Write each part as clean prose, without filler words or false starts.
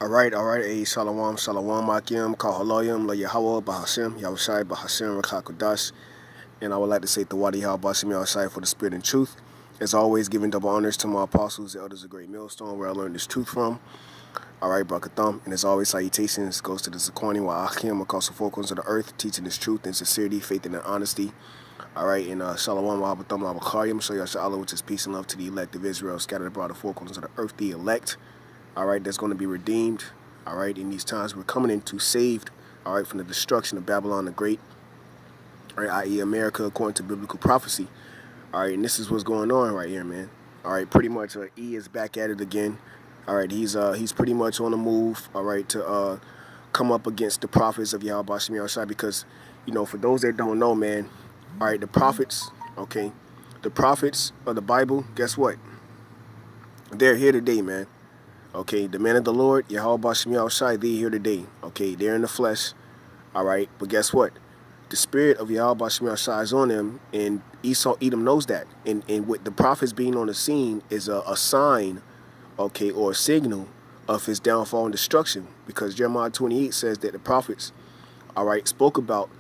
All right, shalom, shalom, akim, kahalayim, la Yahawah, bahashem, Yahushai, bahashem, rakakudash. And I would like to say the YAHAWASHI Yahushai for the spirit and truth. As always, giving double honors to my apostles, the elders of Great Millstone, where I learned this truth from. All right, Brakatham. And as always, salutations goes to the Zakwani, Akim, across the four corners of the earth, teaching this truth and sincerity, faith and honesty. All right, and shalom, Wahabatham, Labakariam, show Yasha which is peace and love to the elect of Israel, scattered abroad the four corners of the earth, the elect. All right, that's going to be redeemed. All right, in these times we're coming into saved, all right, from the destruction of Babylon the Great, all right, i.e. America, according to biblical prophecy. All right, and this is what's going on right here, man. All right, pretty much E is back at it again. All right, he's pretty much on the move, all right, to come up against the prophets of YAHAWASHI Yahushai, because, you know, for those that don't know, man, all right, the prophets, okay, the prophets of the Bible, guess what? They're here today, man. Okay, the men of the Lord, YAHAWASHI Yahushai, they're here today. Okay, they're in the flesh. All right, but guess what? The spirit of YAHAWASHI Yahushai is on them, and Esau Edom knows that. And with the prophets being on the scene is a sign, okay, or a signal of his downfall and destruction. Because Jeremiah 28 says that the prophets, all right, spoke about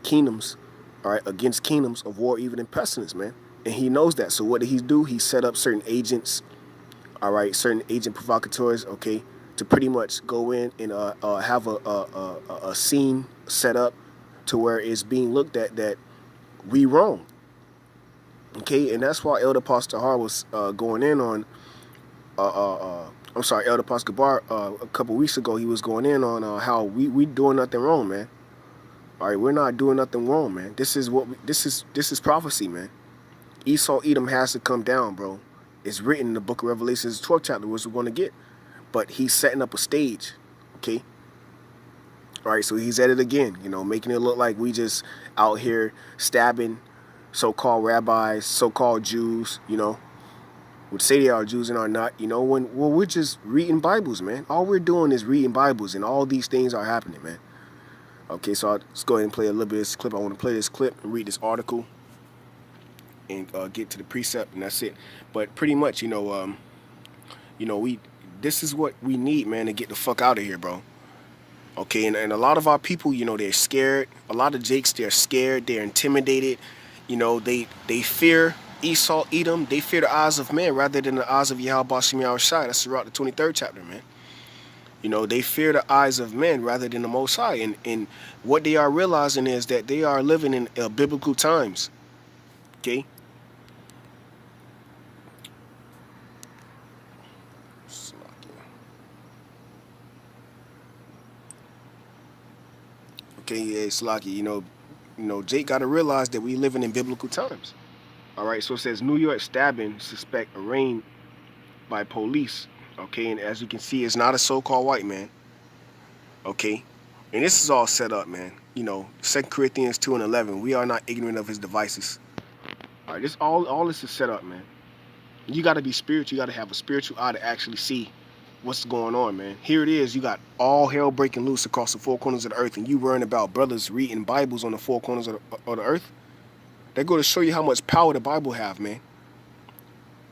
kingdoms, all right, against kingdoms of war, even in pestilence, man. And he knows that. So what did he do? He set up certain agents, all right, certain agent provocateurs, okay, to pretty much go in and have a scene set up to where it's being looked at that we wrong, okay, and that's why Elder Pastor Har was going in on, I'm sorry, Elder Pastor Gabar, a couple weeks ago, he was going in on how we doing nothing wrong, man. All right, we're not doing nothing wrong, man. This is this is prophecy, man. Esau Edom has to come down, bro. It's written in the book of Revelations, 12th chapter, which we're going to get. But he's setting up a stage, okay? All right, so he's at it again, you know, making it look like we just out here stabbing so-called rabbis, so-called Jews, you know, would say they are Jews and are not, you know, when we're just reading Bibles, man. All we're doing is reading Bibles, and all these things are happening, man. Okay, so let's go ahead and play a little bit of this clip. I want to play this clip and read this article and get to the precept, and that's it. But pretty much, you know, this is what we need, man, to get the fuck out of here, bro. Okay, and a lot of our people, you know, they're scared. A lot of Jakes, they're scared, they're intimidated. You know, they fear Esau, Edom. They fear the eyes of man rather than the eyes of YAHAWASHI Yahushai. That's throughout the 23rd chapter, man. You know, they fear the eyes of men rather than the Most High. And what they are realizing is that they are living in biblical times. Okay? Okay, yeah, Slaki, you know, Jake got to realize that we living in biblical times. All right, so it says New York stabbing suspect arraigned by police. Okay, and as you can see, it's not a so-called white man. Okay, and this is all set up, man. You know, 2 Corinthians 2:11. We are not ignorant of his devices. All right, all this is set up, man. You got to be spiritual. You got to have a spiritual eye to actually see what's going on, man. Here it is. You got all hell breaking loose across the four corners of the earth, and you worrying about brothers reading Bibles on the four corners of the earth. They go to show you how much power the Bible have, man.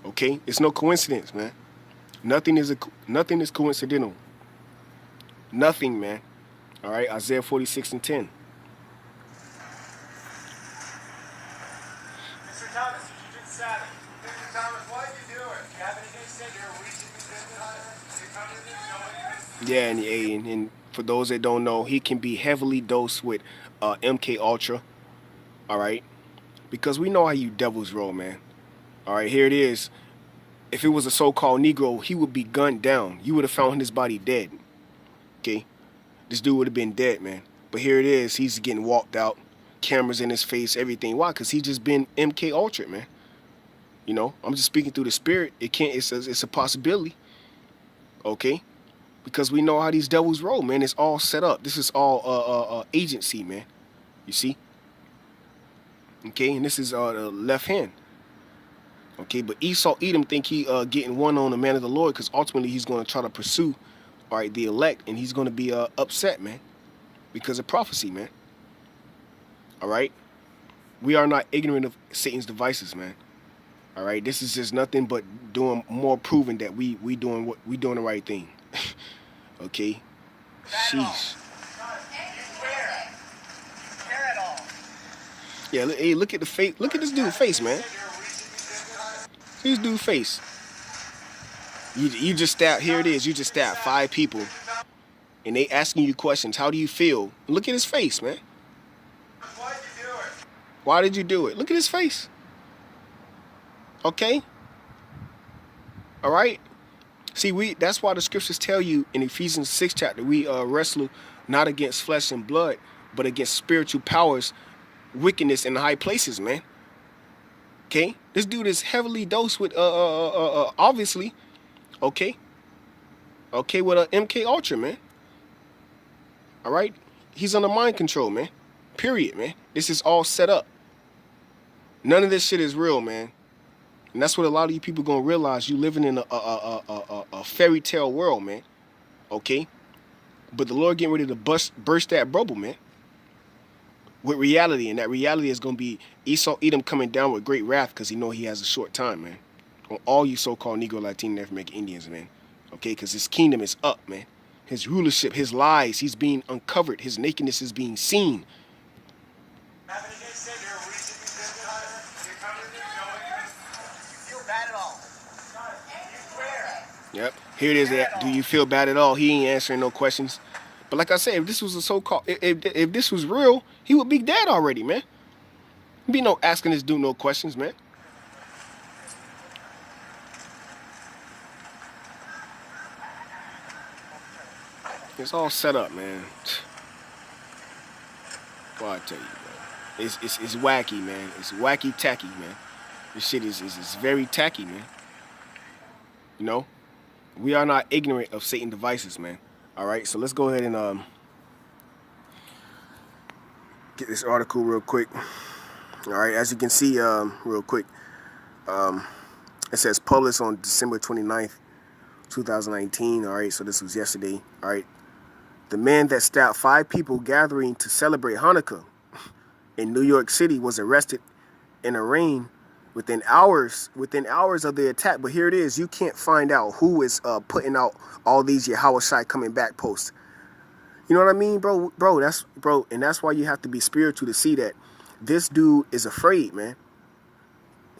Okay, it's no coincidence, man. Nothing is coincidental. Nothing, man. All right, Isaiah 46:10. Mr. Thomas, you just sat it. Mr. Thomas, why did you do it? You have anything to say? You're reaching the business. Yeah, and for those that don't know, he can be heavily dosed with MK Ultra. All right, because we know how you devils roll, man. All right, here it is. If it was a so-called Negro, he would be gunned down. You would have found his body dead. Okay, this dude would have been dead, man. But here it is. He's getting walked out, cameras in his face, everything. Why? Because he just been MK Ultra, man. You know, I'm just speaking through the spirit. It's a possibility. Okay, because we know how these devils roll, man. It's all set up. This is all agency, man. You see? Okay, and this is the left hand. Okay, but Esau Edom think he getting one on the man of the Lord, because ultimately he's going to try to pursue, all right, the elect, and he's going to be upset, man, because of prophecy, man. All right, we are not ignorant of Satan's devices, man. All right, this is just nothing but doing more proving that we doing the right thing. Okay? Sheesh. Yeah, hey, look at the face. Look at this dude's face, man. See this dude's face. You just stabbed, here it is, you just stabbed 5 people. And they asking you questions. How do you feel? Look at his face, man. Why'd you do it? Why did you do it? Look at his face. Okay? All right? See, that's why the scriptures tell you in Ephesians 6 chapter, we wrestle not against flesh and blood, but against spiritual powers, wickedness in the high places, man. Okay? This dude is heavily dosed with, obviously, okay? Okay, with a MK Ultra, man. All right? He's under mind control, man. Period, man. This is all set up. None of this shit is real, man. And that's what a lot of you people gonna realize. You living in a fairy tale world, man. Okay? But the Lord getting ready to burst that bubble, man. With reality. And that reality is gonna be Esau Edom coming down with great wrath because he know he has a short time, man. On all you so-called Negro, Latino, Native American Indians, man. Okay? Because his kingdom is up, man. His rulership, his lies, he's being uncovered. His nakedness is being seen. Having a good sit here, a reason you did it. You're coming in, going. You feel bad at all? You swear. Yep. Here it is. Do you feel bad at all? He ain't answering no questions. But like I said, if this was a so-called, if this was real, he would be dead already, man. There'd be no asking this dude no questions, man. It's all set up, man. Well, I tell you, bro. It's wacky, man. It's wacky tacky, man. This shit is very tacky, man. You know? We are not ignorant of Satan's devices, man. Alright, so let's go ahead and get this article real quick. Alright, as you can see, real quick, it says published on December 29th, 2019. Alright, so this was yesterday. Alright. The man that stabbed 5 people gathering to celebrate Hanukkah in New York City was arrested and arraigned within hours of the attack. But here it is. You can't find out who is putting out all these YAHAWASHI coming back posts. You know what I mean, bro? And that's why you have to be spiritual to see that this dude is afraid, man.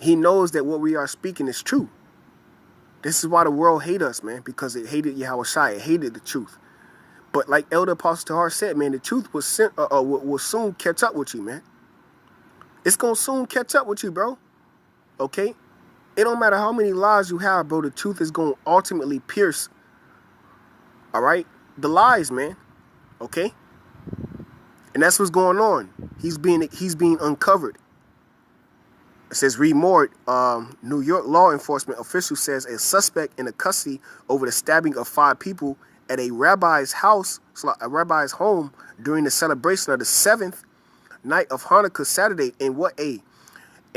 He knows that what we are speaking is true. This is why the world hate us, man, because it hated YAHAWASHI. It hated the truth. But like Elder Apostle Tahar said, man, the truth will soon catch up with you, man. It's going to soon catch up with you, bro. Okay? It don't matter how many lies you have, bro. The truth is going to ultimately pierce, all right, the lies, man. Okay? And that's what's going on. He's being uncovered. It says, read more. New York law enforcement official says a suspect in a custody over the stabbing of 5 people at a rabbi's house, a rabbi's home, during the celebration of the 7th night of Hanukkah Saturday. And what a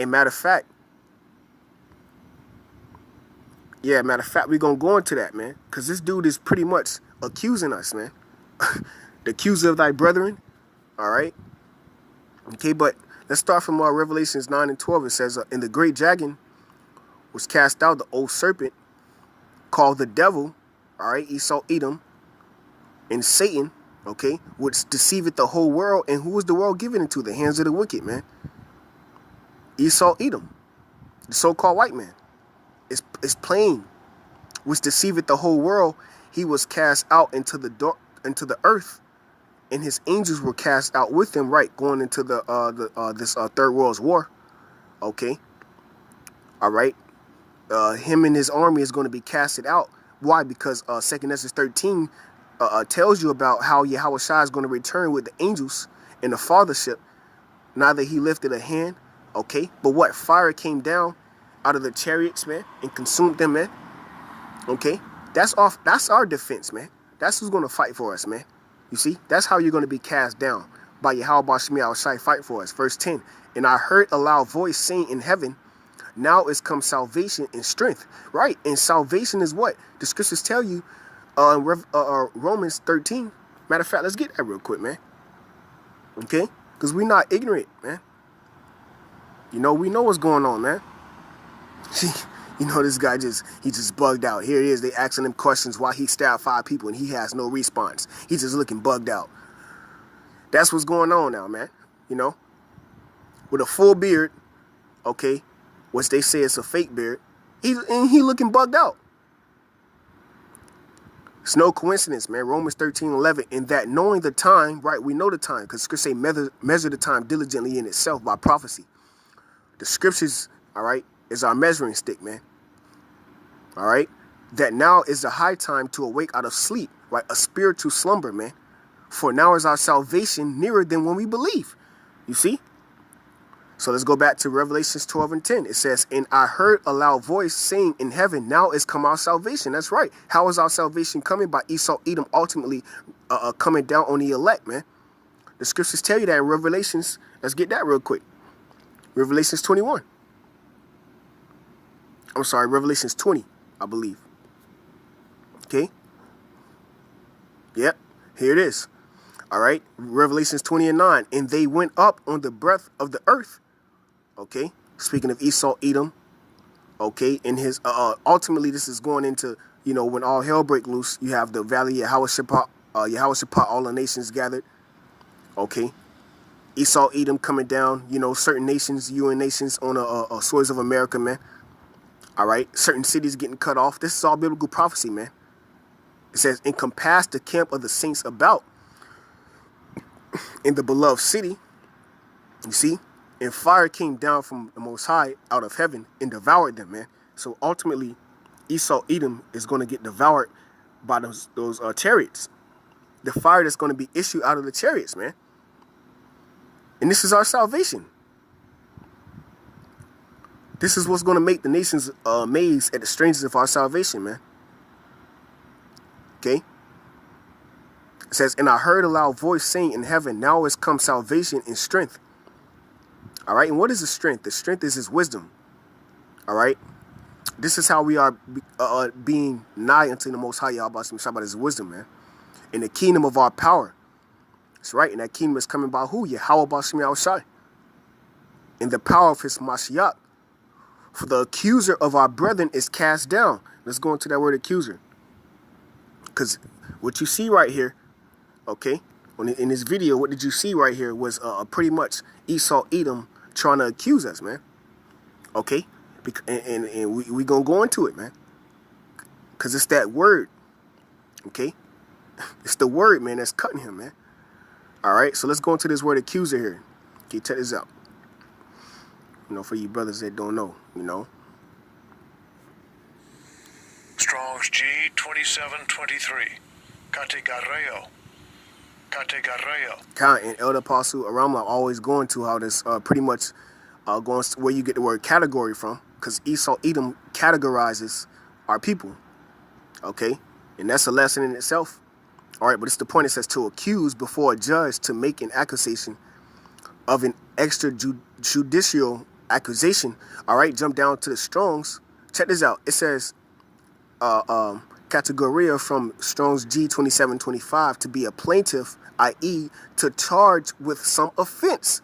matter of fact, we're going to go into that, man. Because this dude is pretty much accusing us, man. The accuser of thy brethren. All right. Okay, but let's start from Revelations 9 and 12. It says, and the great dragon was cast out, the old serpent, called the devil, all right, Esau Edom, and Satan, okay, which deceiveth the whole world. And who was the world given into? The hands of the wicked, man. Esau Edom, the so-called white man. It's plain, which deceiveth the whole world. He was cast out into the earth, and his angels were cast out with him, right, going into this third world's war. Okay, all right. Him and his army is going to be casted out. Why? Because 2 Esdras 13 tells you about how YAHAWASHI is going to return with the angels in the fathership. Neither he lifted a hand, okay? But what? Fire came down out of the chariots, man, and consumed them, man. Okay? That's our defense, man. That's who's going to fight for us, man. You see? That's how you're going to be cast down by YAHAWASHI fight for us. Verse 10, and I heard a loud voice saying in heaven, now is come salvation and strength. Right? And salvation is what? The scriptures tell you in Romans 13. Matter of fact, let's get that real quick, man. Okay? Because we're not ignorant, man. You know, we know what's going on, man. See, You know, this guy he just bugged out. Here he is. They asking him questions why he stabbed 5 people and he has no response. He's just looking bugged out. That's what's going on now, man. You know, with a full beard, okay, which they say is a fake beard, he looking bugged out. It's no coincidence, man. Romans 13:11, in that knowing the time, right? We know the time because scriptures say measure the time diligently in itself by prophecy. The scriptures, all right, is our measuring stick, man. All right, that now is the high time to awake out of sleep, right? A spiritual slumber, man. For now is our salvation nearer than when we believe. You see? So let's go back to Revelations 12:10. It says, and I heard a loud voice saying in heaven, now is come our salvation. That's right. How is our salvation coming? By Esau, Edom, ultimately coming down on the elect, man. The scriptures tell you that in Revelations. Let's get that real quick. Revelations 21. I'm sorry, Revelations 20, I believe. Okay. Yep, here it is. All right, Revelations 20:9. And they went up on the breadth of the earth. Okay, speaking of Esau, Edom. Okay, in his ultimately this is going into, you know, when all hell break loose, you have the valley of YAHAWASHI, all the nations gathered. Okay, Esau, Edom coming down, you know, certain nations, UN nations on a soils of America, man. All right, certain cities getting cut off. This is all biblical prophecy, man. It says, encompass the camp of the saints about in the beloved city. You see, and fire came down from the Most High out of heaven and devoured them, man. So ultimately, Esau, Edom is going to get devoured by those chariots. The fire that's going to be issued out of the chariots, man. And this is our salvation. This is what's going to make the nations amazed at the strangeness of our salvation, man. Okay? It says, and I heard a loud voice saying in heaven, now is come salvation and strength. All right, and what is the strength? The strength is his wisdom. All right? This is how we are being nigh unto the Most High, Yahawah, his wisdom, man. In the kingdom of our power. That's right, and that kingdom is coming by who? YAHAWAH. In the power of his Mashiach. For the accuser of our brethren is cast down. Let's go into that word accuser. Because what you see right here, okay, in this video, what did you see right here was pretty much Esau, Edom trying to accuse us, man. Okay, and we gonna go into it, man. Because it's that word, okay? It's the word, man, that's cutting him, man. All right, so let's go into this word accuser here. Okay, check this out. You know, for you brothers that don't know, you know. Strong's G 2723. Categareo. And Elder Apostle Aramla always going to how this pretty much going where you get the word category from, because Esau, Edom categorizes our people. Okay, and that's a lesson in itself. All right, but it's the point. It says to accuse before a judge, to make an accusation of an extrajudicial accusation. All right, jump down to the Strongs. Check this out. It says categoria from Strong's G 2725 to be a plaintiff, i.e. to charge with some offense.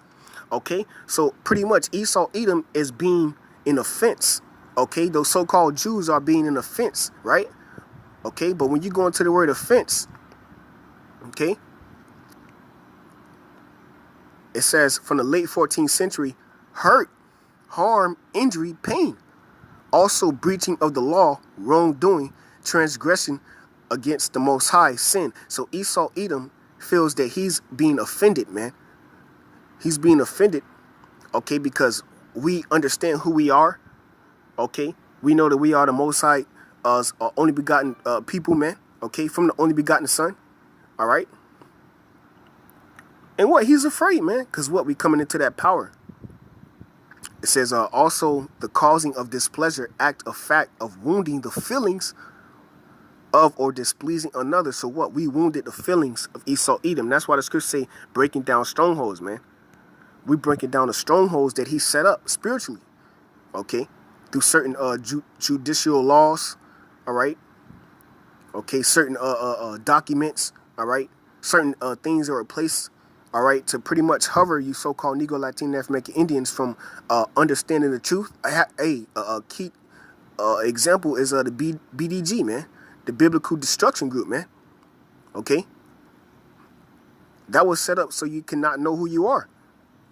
Okay, so pretty much Esau, Edom is being an offense. Okay, those so-called Jews are being an offense, right? Okay, but when you go into the word offense, okay, it says from the late 14th century, hurt, harm, injury, pain. Also breaching of the law, wrongdoing, transgression against the Most High, sin. So Esau, Edom feels that he's being offended, man. He's being offended, okay, because we understand who we are, okay? We know that we are the Most High, only begotten people, man, okay, from the only begotten Son, all right? And what? He's afraid, man, because what? We coming into that power. It says also the causing of displeasure, act of fact of wounding the feelings of or displeasing another. So what? We wounded the feelings of Esau, Edom. That's why the scriptures say breaking down strongholds, man. We breaking down the strongholds that he set up spiritually, okay, through certain judicial laws, all right, okay, certain documents, all right, certain things that were placed, all right, to pretty much hover you so-called Negro, Latino, African Indians from understanding the truth. Keep example is the BDG, man, the Biblical Destruction Group, man. Okay, that was set up so you cannot know who you are.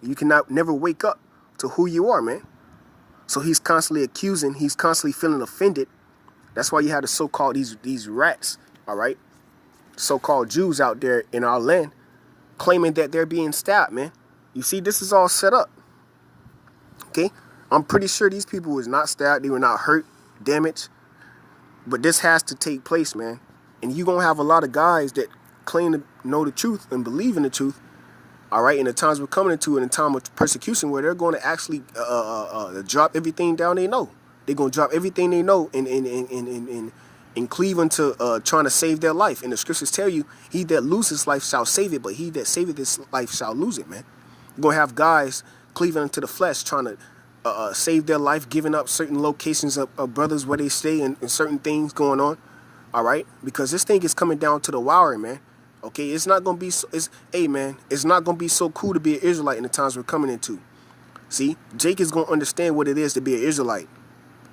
You cannot never wake up to who you are, man. So he's constantly accusing. He's constantly feeling offended. That's why you have the so-called these rats, all right, so-called Jews out there in our land, claiming that they're being stabbed, man. You see, this is all set up. Okay, I'm pretty sure these people was not stabbed. They were not hurt, damaged. But this has to take place, man. And you're going to have a lot of guys that claim to know the truth and believe in the truth, all right, in the times we're coming into, in a time of persecution, where they're going to actually drop everything down they know. They're going to drop everything they know and cleave unto trying to save their life. And the scriptures tell you, he that loses life shall save it, but he that saveth his life shall lose it, man. You're going to have guys cleaving into the flesh, trying to save their life, giving up certain locations of brothers where they stay, and certain things going on, all right? Because this thing is coming down to the wire, man. Okay, it's not gonna be so, hey man, it's not gonna be so cool to be an Israelite in the times we're coming into. See, Jake is gonna understand what it is to be an Israelite.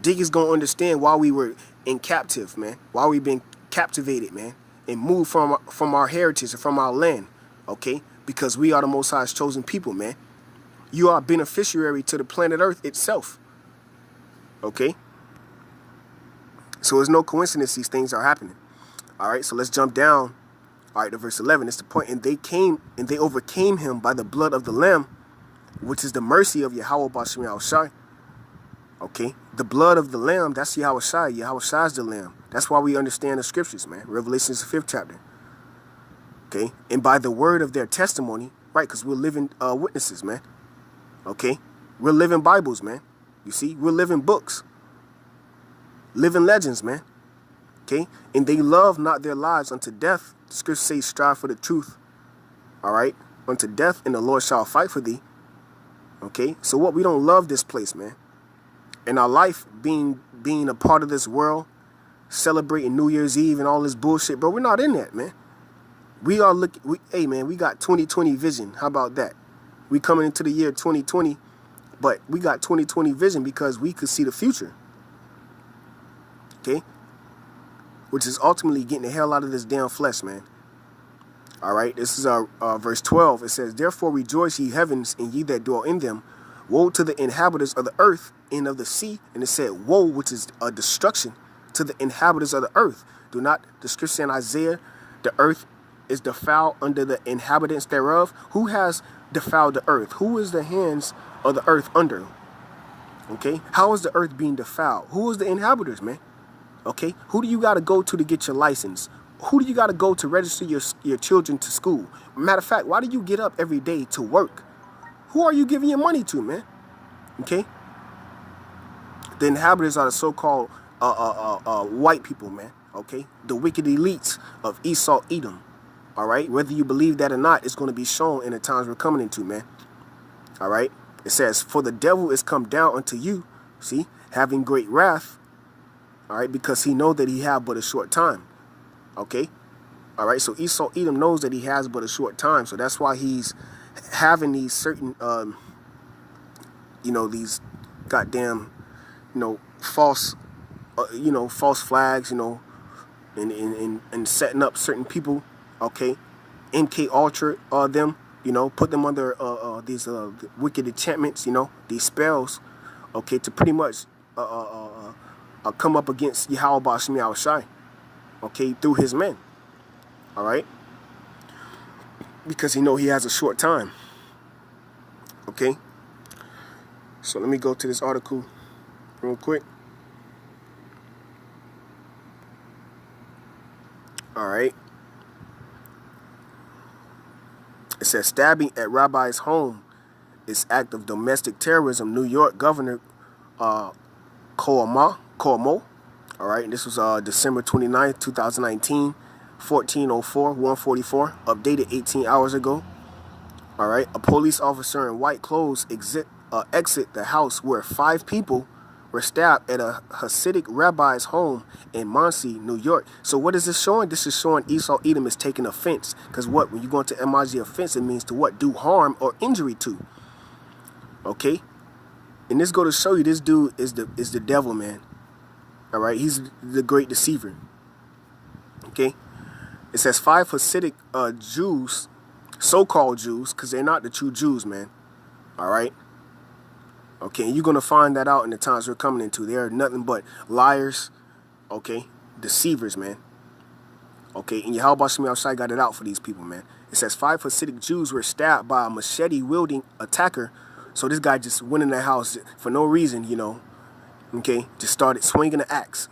Jake is gonna understand why we were in captive, man. Why we been captivated, man, and moved from our heritage and from our land. Okay, because we are the Most High's chosen people, man. You are a beneficiary to the planet Earth itself. Okay, so it's no coincidence these things are happening. All right, so let's jump down. All right, to verse 11, it's the point. And they came and they overcame him by the blood of the Lamb, which is the mercy of YAHAWASHI. Okay, the blood of the Lamb, that's YAHAWASHI. YAHAWASHI is the Lamb. That's why we understand the scriptures, man. Revelation is the 5th chapter. Okay, and by the word of their testimony, right, because we're living witnesses, man. Okay, we're living Bibles, man. You see, we're living books, living legends, man. Okay, and they love not their lives unto death. The scripture says, strive for the truth. All right, unto death, and the Lord shall fight for thee. Okay, so what? We don't love this place, man. And our life being a part of this world, celebrating New Year's Eve and all this bullshit, bro. We're not in that, man. We are looking. Hey, man, we got 2020 vision. How about that? We coming into the year 2020, but we got 2020 vision because we could see the future. Okay. Which is ultimately getting the hell out of this damn flesh, man. All right, this is our verse 12. It says, therefore rejoice, ye heavens, and ye that dwell in them. Woe to the inhabitants of the earth and of the sea. And it said, woe, which is a destruction, to the inhabitants of the earth. Do not, the scripture in Isaiah, the earth is defiled under the inhabitants thereof. Who has defiled the earth? Who is the hands of the earth under? Okay, how is the earth being defiled? Who is the inhabitants, man? Okay, who do you got to go to get your license? Who do you got to go to register your children to school? Matter of fact, why do you get up every day to work? Who are you giving your money to, man? Okay, the inhabitants are the so-called white people, man. Okay, the wicked elites of Esau, Edom. All right, whether you believe that or not, it's going to be shown in the times we're coming into, man. All right, it says, for the devil is come down unto you, see, having great wrath. All right, because he know that he have but a short time. Okay, all right. So Esau Edom knows that he has but a short time, so that's why he's having these certain, these goddamn, false, false flags, and setting up certain people. Okay, MK Ultra them, put them under these wicked enchantments, these spells. Okay, to pretty much come up against YAHAWASHI, okay, through his men, all right, because he know he has a short time. Okay, so let me go to this article real quick. All right, it says stabbing at rabbi's home is act of domestic terrorism. New York Governor Cuomo. All right, and this was December 29th, 2019, 14:04, 144, updated 18 hours ago. All right, a police officer in white clothes exit the house where 5 people were stabbed at a Hasidic rabbi's home in Monsey, New York. So what is this showing? This is showing Esau Edom is taking offense. Because what? When you go into MIG offense, it means to what? Do harm or injury to. Okay? And this go to show you this dude is the devil, man. All right, he's the great deceiver. Okay, it says 5 Hasidic Jews, so-called Jews, because they're not the true Jews, man. All right. Okay, and you're gonna find that out in the times we're coming into. They are nothing but liars. Okay, deceivers, man. Okay, and Yahawashi outside got it out for these people, man. It says 5 Hasidic Jews were stabbed by a machete-wielding attacker. So this guy just went in the house for no reason, you know. Okay, just started swinging an axe.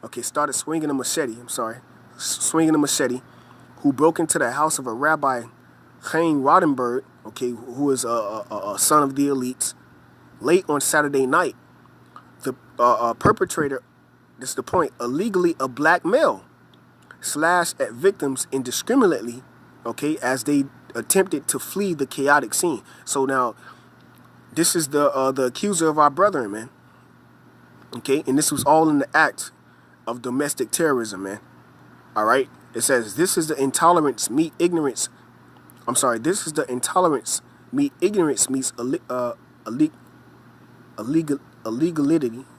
Okay, started swinging a machete. I'm sorry, swinging a machete. Who broke into the house of a Rabbi Chaim Rodenberg, okay, who is a son of the elites, late on Saturday night. The perpetrator, this is the point, illegally a black male, slashed at victims indiscriminately, okay, as they attempted to flee the chaotic scene. So now, this is the accuser of our brethren, man. Okay, and this was all in the act of domestic terrorism, man. All right, it says this is the intolerance meet ignorance. I'm sorry, this is the intolerance meet ignorance meets illegality.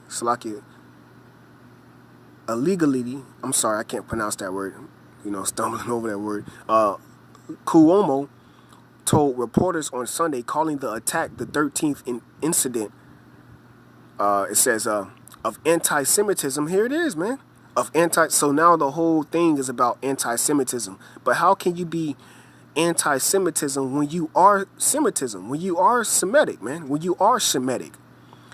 Salakia. Illegality. I'm sorry, I can't pronounce that word. You know, stumbling over that word. Cuomo told reporters on Sunday, calling the attack the 13th incident. It says of anti-Semitism. Here it is, man. So now the whole thing is about anti-Semitism. But how can you be anti-Semitism when you are Semitism? When you are Semitic, man. When you are Shemitic.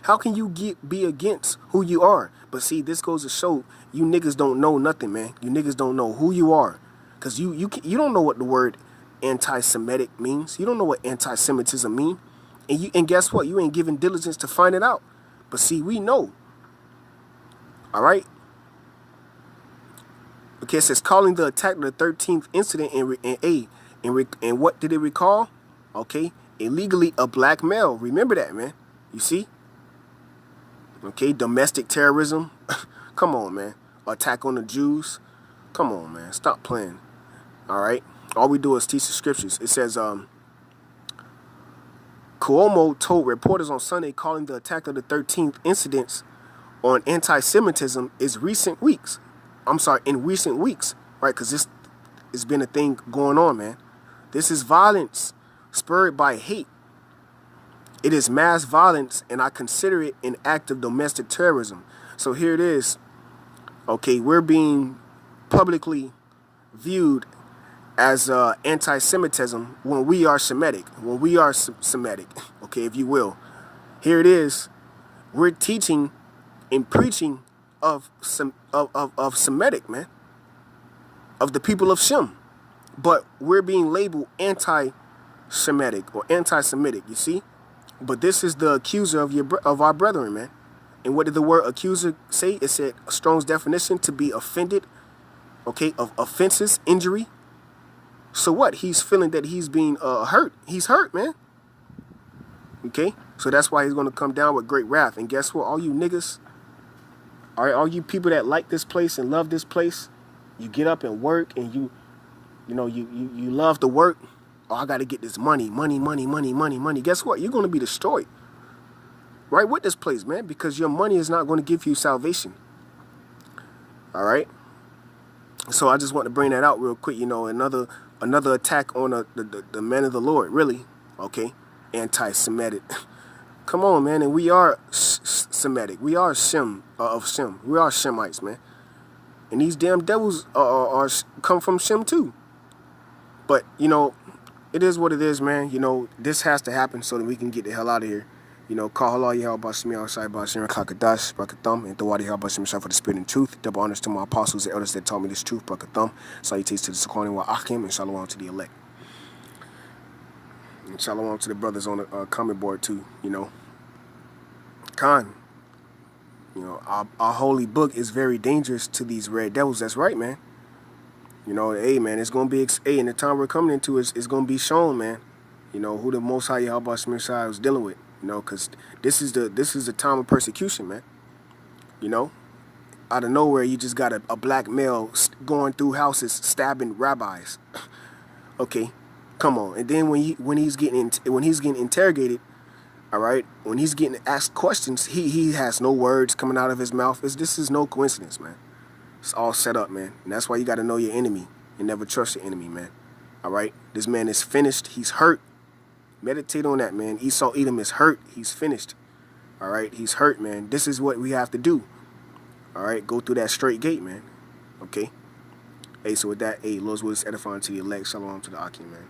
How can you be against who you are? But see, this goes to show you niggas don't know nothing, man. You niggas don't know who you are. Because you don't know what the word anti-Semitic means. You don't know what anti-Semitism means. And guess what? You ain't giving diligence to find it out. But see, we know. All right? Okay, it says calling the attack the 13th incident and what did it recall? Okay, illegally a black male. Remember that, man. You see? Okay, domestic terrorism. Come on, man. Attack on the Jews. Come on, man. Stop playing. All right? All we do is teach the scriptures. It says, Cuomo told reporters on Sunday calling the attack of the 13th incidents on anti-Semitism in recent weeks, right? Because this has been a thing going on, man. This is violence spurred by hate. It is mass violence, and I consider it an act of domestic terrorism. So here it is. Okay, we're being publicly viewed as anti-Semitism when we are Semitic. When we are Semitic, okay, if you will. Here it is. We're teaching and preaching of Semitic, man. Of the people of Shem. But we're being labeled anti-Semitic or anti-Semitic, you see? But this is the accuser of our brethren, man. And what did the word accuser say? It said Strong's definition, to be offended, okay, of offenses, injury. So what? He's feeling that he's being hurt. He's hurt, man. Okay? So that's why he's going to come down with great wrath. And guess what? All you niggas, all you people that like this place and love this place, you get up and work and you love to work. Oh, I got to get this money. Guess what? You're going to be destroyed. Right with this place, man, because your money is not going to give you salvation. All right? So I just want to bring that out real quick. You know, another attack on the men of the Lord, really. Okay? Anti-Semitic. Come on, man. And we are Semitic. We are Shem of Shem. We are Shemites, man. And these damn devils are come from Shem too. But, you know, it is what it is, man. You know, this has to happen so that we can get the hell out of here. You know, call halal YAHAWASHI outside Bashir Kakadash, Brakathum, and the Wadi YAHAWASHI for the spirit and truth. Double honors to my apostles and elders that taught me this truth, Brakathum. Salutations to the Sequani wa Achim, and shalom to the elect. And shalom to the brothers on the comment board too, you know. Khan, you know, our holy book is very dangerous to these red devils. That's right, man. You know, hey, man, it's going to be, in the time we're coming into, it's going to be shown, man, you know, who the Most High Yahawashi was dealing with, you know, because this is the time of persecution, man. You know, out of nowhere, you just got a black male going through houses, stabbing rabbis. Okay, come on. And then when he's getting interrogated, All right? When he's getting asked questions, he has no words coming out of his mouth. This is no coincidence, man. It's all set up, man. And that's why you got to know your enemy and never trust your enemy, man. All right? This man is finished. He's hurt. Meditate on that, man. Esau Edom is hurt. He's finished. All right? He's hurt, man. This is what we have to do. All right? Go through that straight gate, man. Okay? Hey, so with that, hey, Lord's will is edifying to the elect. Shalom to the Akim, man.